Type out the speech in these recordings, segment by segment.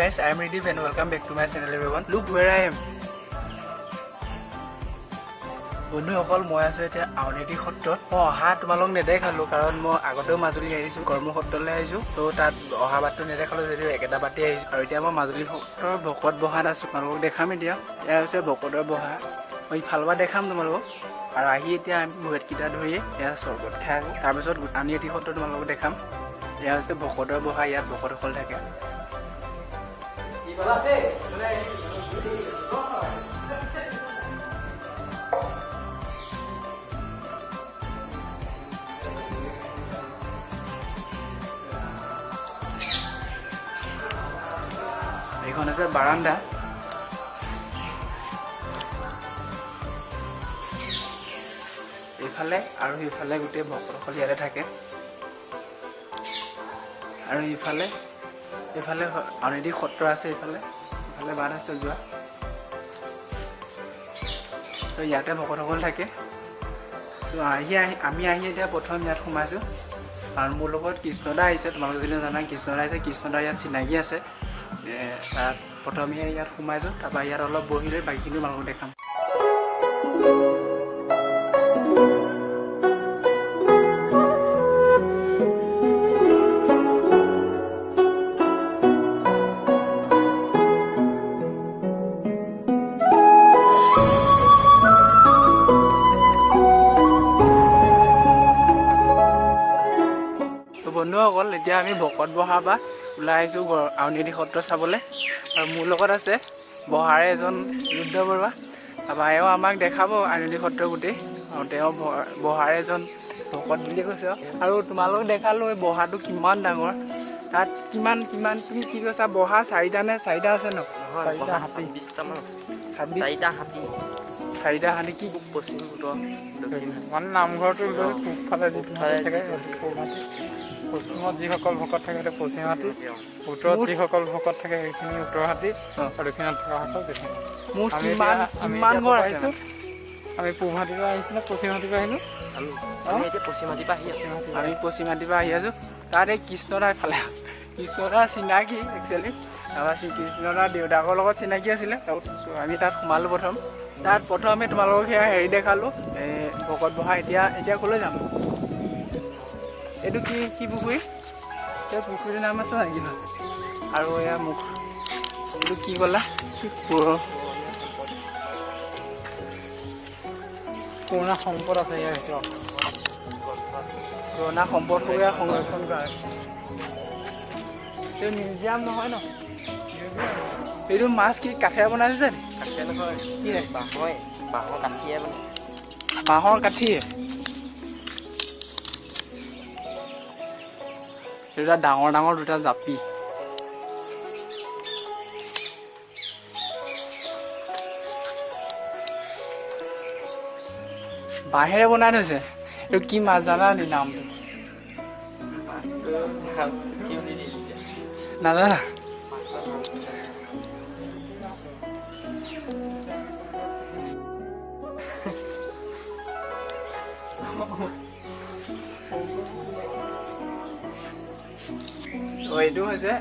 guys, I am Ridip and welcome back to my channel everyone. Look where I am. বন্ধুসকল মই আছো এতিয়া আউনীআটী সত্ৰত মই অহা তোমালোক নেদেখালো কাৰণ মই আগতেও মাজুলী আহিছো কৰ্ম সত্ৰলৈ আহিছো তো তাত অহা বাটটো নেদেখালো যদিও একেটা বাটে আহিছো আৰু এতিয়া মই মাজুলী সত্ৰৰ ভকত বহাত আছো তোমালোকক দেখাম এতিয়া এয়া হৈছে ভকতৰ বহা মই ইফালবা দেখাম তোমালোকক আৰু আহি এতিয়া আমি ভুৱেটকেইটা ধৰি এয়া চৰবত খাই আছো তাৰপিছত আউনীআটী সত্ৰ তোমালোকক দেখাম এয়া হৈছে ভকতৰ বহা ইয়াত ভকতসকল থাকে এইখন আছে বাৰান্দা এইফালে আৰু এইফালে গোটেই ভকতসকল ইয়াতে থাকে আৰু এইফালে আউনীআটী সত্ৰ আছে এইফালে বাট আছে যোৱা তো ইয়াতে ভকতসকল থাকে আমি আহি এতিয়া প্ৰথম ইয়াত সোমাইছোঁ আৰু মোৰ লগত কৃষ্ণদা আহিছে তোমালোকে যদি জানা কৃষ্ণদা আহিছে কৃষ্ণদা ইয়াত চিনাকি আছে তাত প্ৰথমে ইয়াত সোমাইছোঁ তাৰপৰা ইয়াত অলপ বহি লৈ বাকীখিনি তোমালোকক দেখাম বন্ধুসকল এতিয়া আমি ভকত বহা বা ওলাই আহিছোঁ আউনীআটী সত্ৰ চাবলৈ আৰু মোৰ লগত আছে বহাৰে এজন ৰুদ্ৰ বৰুৱা তাৰপৰা এওঁ আমাক দেখাব আউনীআটী সত্ৰ গোটেই আৰু তেওঁ বহাৰে এজন ভকত বুলি কৈছে আৰু তোমালোক দেখালোঁ এই বহাটো কিমান ডাঙৰ তাত কিমান তুমি কি কৈছা বহা চাৰিটা আছে ন চাৰিটা হাতী কি পশ্চিম মানে নামঘৰটো পূবফালে থাকে পশ্চিমত যিসকল ভকত থাকে সেইটো পশ্চিম হাতী উত্তৰত যিসকল ভকত থাকে সেইখিনি উত্তৰ হাতী আৰু দক্ষিণত থকাসকল দক্ষিণ আমি পূব হাতীৰ পৰা আহিছিলোঁ পশ্চিম হাতীৰ পৰা আহিলোঁ আমি পশ্চিম হাতীৰ পৰা আহি আছোঁ তাত এই কৃষ্ণদাৰ ফালে কৃষ্ণদাৰ চিনাকি একচুৱেলি তাৰপৰা শ্ৰীকৃষ্ণদাৰ দেউতাকৰ লগত চিনাকি আছিলে আমি তাত সোমালোঁ তাত প্ৰথমে তোমালোকক সেয়া হেৰি দেখালোঁ এই ভকত বহা এতিয়া ক'লৈ যাম এইটো কি পুখুৰী এই পুখুৰীৰ নাম আছে নেকি ন আৰু এয়া মুখ এইটো কি ক'লা পুৰণা সম্পদ আছে ইয়াৰ ভিতৰত পুৰণা সম্পদবোৰ ইয়াৰ সংৰক্ষণ কৰা এইটো মিউজিয়াম নহয় ন এইটো মাছ কি কাঠেৰে বনাইছে যে কাঠেৰে নহয় কি বাঁহৰ কাঠিয়ে দুটা ডাঙৰ দুটা জাপি বাঁহেৰে বনাই থৈছে এইটো কি মাছ জানা নি নামটো নাজানা এইটো হৈছে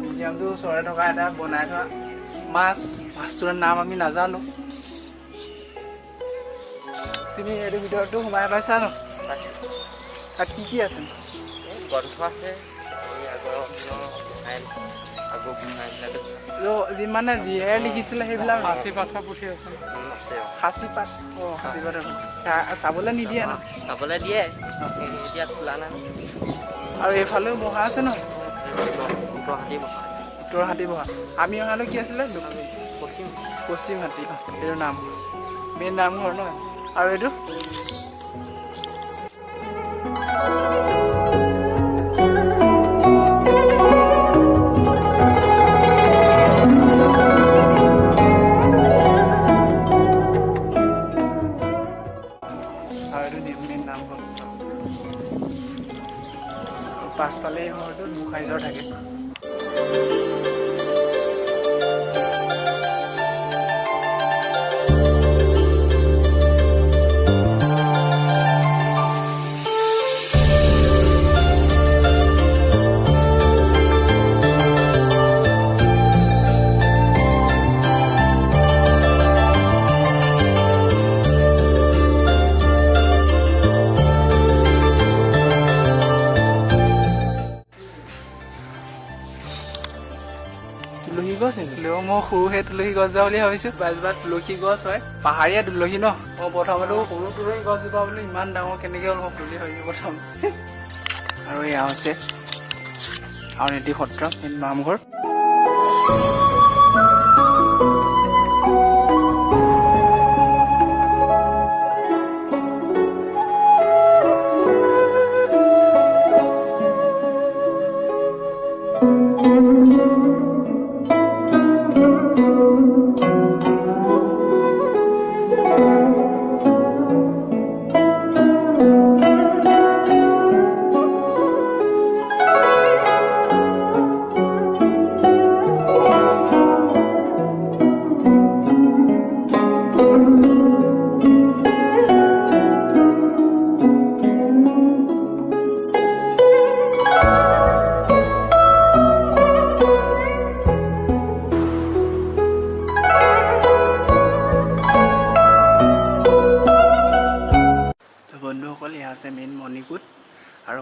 মিউজিয়ামটো ওচৰতে থকা এটা বনাই থোৱা মাছটোৰ নাম আমি নাজানো তুমি এইটো ভিতৰতো সোমাই পাইছা ন তাত কি আছে গ্ৰন্থ আছে মানে যিহে লিখিছিলে সেইবিলাক সাঁচি পাঠৰ পুথি আছে সাঁচি পাঠ চাবলৈ নিদিয়ে ন চাবলৈ দিয়ে এতিয়া খোলা নাই আৰু এইফালেও বহা আছে ন উত্তৰ হাতী বহা আমি অহালৈ কি আছিলে পশ্চিম হাতী এইটো নাম মেইন নামঘৰ ন আৰু এইটো মেইন নামঘৰ পাছফালে এই ঘৰটোত গোসাঁইঘৰ থাকে হ'লেও মই সৰুহে তুলসী গছজোপা বুলি ভাবিছোঁ বাজোপা তুলসী গছ হয় পাহাৰীয়া তুলসী ন মই প্ৰথমতে সৰু তুলসী গছজোপা বোলো ইমান ডাঙৰ কেনেকৈ হ'ল মই বুলি ভাবিছোঁ প্ৰথম আৰু এয়া হৈছে আউনীআটী সত্ৰ নামঘৰ বন্ধুসকল এয়া আছে মেইন মণিকূট আৰু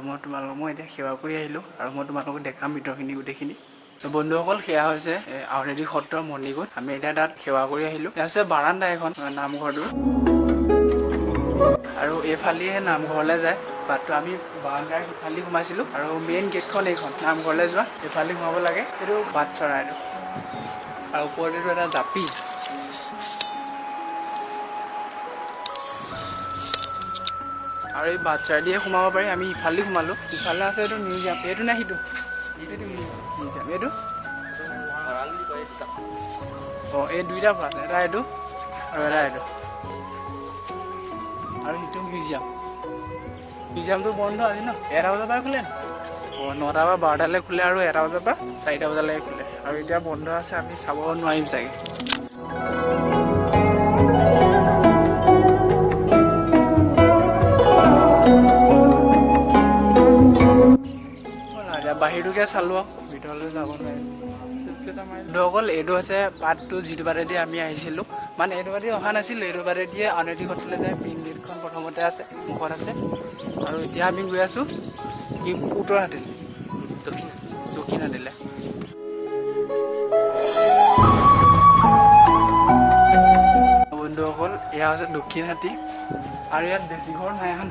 মই এতিয়া সেৱা কৰি আহিলোঁ আৰু মই তোমালোকক দেখাম ভিতৰখিনি গোটেইখিনি তো বন্ধুসকল সেয়া হৈছে আউনীআটী সত্ৰৰ মণিকূট আমি এতিয়া তাত সেৱা কৰি আহিলোঁ এয়া হৈছে বাৰান্দা এখন নামঘৰটোৰ আৰু এইফালেহে নামঘৰলৈ যায় বাটটো আমি বাৰান্দাৰ সিফালে সোমাইছিলোঁ আৰু মেইন গেটখন এইখন নামঘৰলৈ যোৱা এইফালে সোমাব লাগে এইটো বাট চৰাইটো আৰু ওপৰত এইটো এটা জাপি আৰু এই বাচ্চাৰ দিয়ে সোমাব পাৰি আমি ইফালে সোমালোঁ ইফালে আছে এইটো মিউজিয়াম এইটো নাই সিটো মিউজিয়াম এইটো অঁ এই দুইটা পাত এটা এইটো আৰু এটা এইটো আৰু সিটো মিউজিয়ামটো বন্ধ আজি ন 11 বজাৰ পৰা খোলে অঁ 9টা পৰা 12টালৈ খোলে আৰু 1টা বজাৰ পৰা 4টা বজালৈকে খোলে আৰু এতিয়া বন্ধ আছে আমি চাব নোৱাৰিম চাগে বাহিৰটোকে চালোঁ ভিতৰলৈ যাব নোৱাৰিম অকল এইটো হৈছে বাটটো যিটো বাটেদি আমি আহিছিলোঁ মানে এইটো বাটেদি অহা নাছিলোঁ এইটো বাটেদিয়ে আউনীআটী সত্ৰলৈ যায় মেইন গেটখন প্ৰথমতে আছে মুখত আছে আৰু এতিয়া আমি গৈ আছোঁ উত্তৰহাটীলৈ দক্ষিণহাটীলৈ বন্ধুসকল এয়া হৈছে দক্ষিণহাটী আৰু ইয়াত বেছি ঘৰ নাই এখন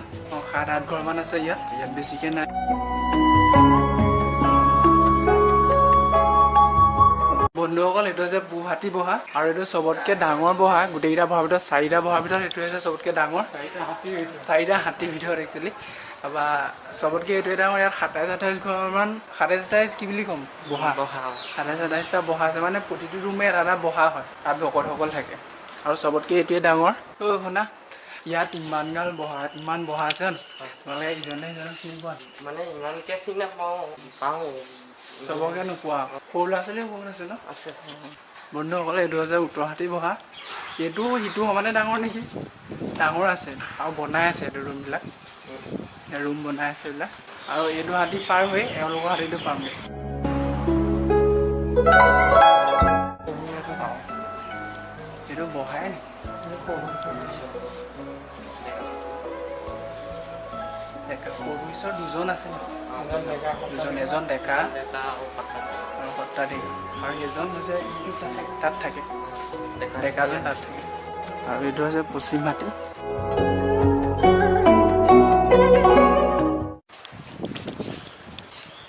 7-8 ঘৰমান আছে ইয়াত বেছিকৈ নাই বন্ধুসকল এইটো হৈছে পুহাটী বহা আৰু এইটো চবতকৈ ডাঙৰ বহা গোটেইকেইটা বহাৰ ভিতৰত 4টা বহাৰ ভিতৰত এইটো হৈছে চবতকৈ ডাঙৰ 4টা হাতীৰ ভিতৰত একচুৱেলি তাৰপৰা চবতকৈ এইটোৱে ডাঙৰ ইয়াত 27-28 ঘৰমান 27-28 কি বুলি ক'ম বহা 27-28টা বহা আছে মানে প্ৰতিটো ৰুমে এটা বহা হয় তাত ভকতসকল থাকে আৰু চবতকৈ এইটোৱে ডাঙৰ শুনা ইয়াত ইমান বহা আছে তোমালোকে ইজনে সিজনক চিনি পোৱা মানে ইমানকৈ চিনি নাপাওঁ পাওঁ চবকে নোপোৱা সৰু ল'ৰা ছোৱালীও বহুত আছে ন আছে বন্ধুসকলে এইটো হৈছে উত্তৰহাটী বহা এইটো সিটো সমানে ডাঙৰ নেকি ডাঙৰ আছে আৰু বনাই আছে এইটো ৰুম বনাই আছে এইবিলাক আৰু এইটো হাতী পাৰ হৈ এওঁলোকৰ হাতীটো পামগৈ এইটো বহাই নি দুজন আছে এজন ডেকা আৰু সত্ৰাধিক আৰু এজন হৈছে তাত থাকে ডেকাজন তাত থাকে আৰু এইটো হৈছে পশ্চিমহাটী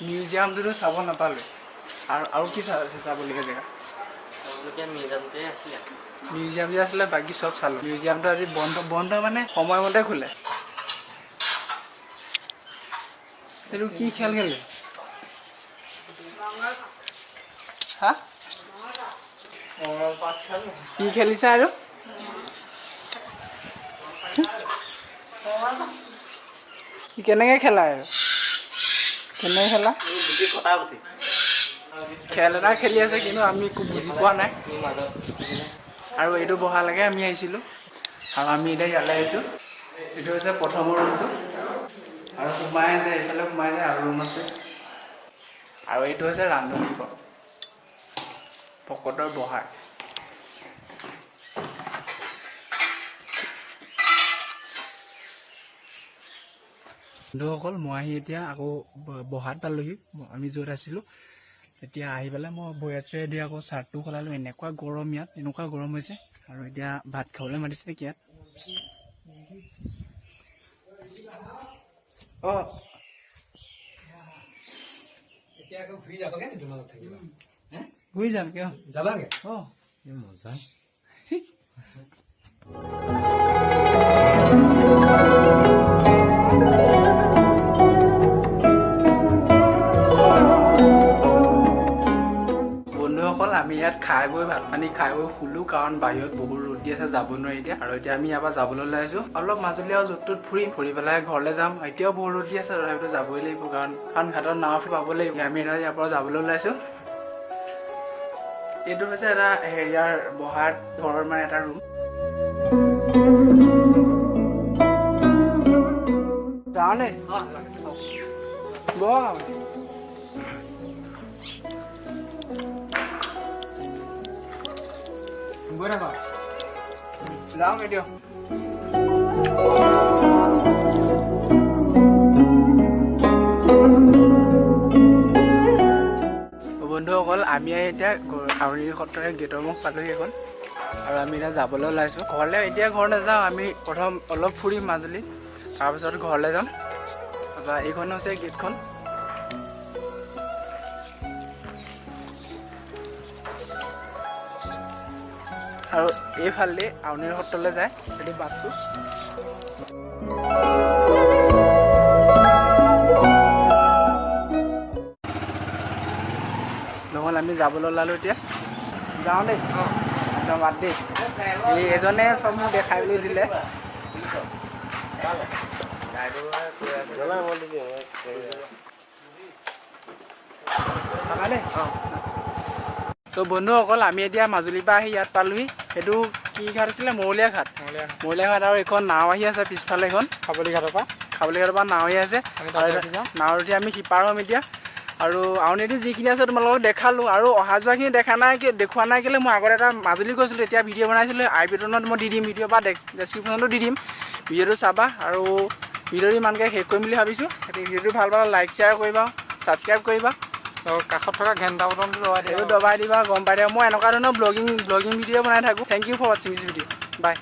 মিউজিয়ামটোতো চাব নাপালোঁ আৰু কি চাবলগীয়া জেগা মিউজিয়াম যে আছিলে বাকী চব চালোঁ মিউজিয়ামটো আজি বন্ধ মানে সময়মতে খোলে এইটো কি খেল খেলে হা কি খেলিছা আৰু কেনেকৈ খেলা আৰু কেনেকৈ খেলা খেল এটা খেলি আছে কিন্তু আমি একো বুজি পোৱা নাই আৰু এইটো বহালৈকে আমি আহিছিলোঁ আৰু আমি এতিয়া ইয়ালৈ আহিছোঁ এইটো হৈছে প্ৰথমৰ ৰুমটো আৰু সোমাই যায় এইফালে সোমাই যায় আৰু ৰুম আছে আৰু এইটো হৈছে ৰান্ধনী ঘৰ ভকতৰ বহাৰ বন্ধুসকল মই আহি এতিয়া আকৌ বহাত পালোহি আমি য'ত আছিলোঁ এতিয়া আহি পেলাই মই ভৰিয়াত চৰিয়াত দি আকৌ চাৰ্টটো সলালোঁ। এনেকুৱা গৰম ইয়াত, এনেকুৱা গৰম হৈছে। আৰু এতিয়া ভাত খাবলৈ মাতিছে নেকি ইয়াত। অঁ ঘূৰি যাম কিয় যাবাগে অঁ মজা বন্ধুসকল আমি ইয়াত খাই বৈ ভাত পানী খাই বৈ শুলো, কাৰণ বাহিৰত বহুত ৰ'দ দি আছে, যাব নোৱাৰি এতিয়া। আৰু এতিয়া আমি ইয়াৰ পৰা যাবলৈ ওলাইছো অলপ মাজুলী আৰু য'ত ত'ত ফুৰি পেলাই ঘৰলৈ যাম। এতিয়াও বহুত ৰ'দ দি আছে, তথাপিতো যাবই লাগিব, কাৰণ ঘাটত নাও পাব লাগিব। আমি এতিয়া ইয়াৰ পৰা যাবলৈ ওলাইছো। এইটো হৈছে এটা হেৰিয়াৰ বহাৰ ঘৰৰ মানে এটা ৰুম। যাওঁ নে বহ গৈ থাকা যাওঁ দিয়ক। বন্ধুসকল আমি এতিয়া আউনী সত্ৰৰ গেটৰ মুখ পালোহি এখন, আৰু আমি এতিয়া যাবলৈ ওলাইছোঁ ঘৰলৈ। এতিয়া ঘৰ নাযাওঁ, আমি প্ৰথম অলপ ফুৰিম মাজুলীত, তাৰপিছত ঘৰলৈ যাম। তাৰপৰা এইখন হৈছে গেটখন। আৰু এইফালে আউনী সত্ৰলৈ যায় সেইটো বাটটো। নহ'ল আমি যাবলৈ ওলালোঁ এতিয়া। যাওঁ দেই মাত দেই। এই এজনে চব মোক দেখাই বুলি দিলে। ত' বন্ধুসকল আমি এতিয়া মাজুলীৰ পৰা আহি ইয়াত পালোহি। সেইটো কি ঘাট আছিলে? মৌলিয়া ঘাট। আৰু এইখন নাও আহি আছে পিছফালে, এখন খাবলী ঘাটৰ পৰা নাও আহি আছে। নাও উঠি আমি সিপাৰ হ'ম এতিয়া। আৰু আউনীআটী যিখিনি আছে তোমালোকক দেখালোঁ, আৰু অহা যোৱাখিনি দেখুওৱা নাই কেলৈ মই আগত এটা মাজুলী গৈছিলোঁ, তেতিয়া ভিডিঅ' বনাইছিলোঁ। আই বাটনত মই দি দিম, ভিডিঅ' বা ডেছক্ৰিপশ্যনতো দি দিম, ভিডিঅ'টো চাবা। আৰু ভিডিঅ'টো ইমানকৈ শেষ কৰিম বুলি ভাবিছোঁ। ভিডিঅ'টো ভাল পালে লাইক শ্বেয়াৰ কৰিবা, ছাবস্ক্ৰাইব কৰিবা, আৰু কাষত থকা ঘণ্টা বটনটো দবাই দিবা, গম পাই দিয়া। মই এনেকুৱা ধৰণৰ ব্লগিং ভিডিঅ' বনাই থাকোঁ। থেংক ইউ ফৰ ৱাচিং দিছ ভিডিঅ'। বাই।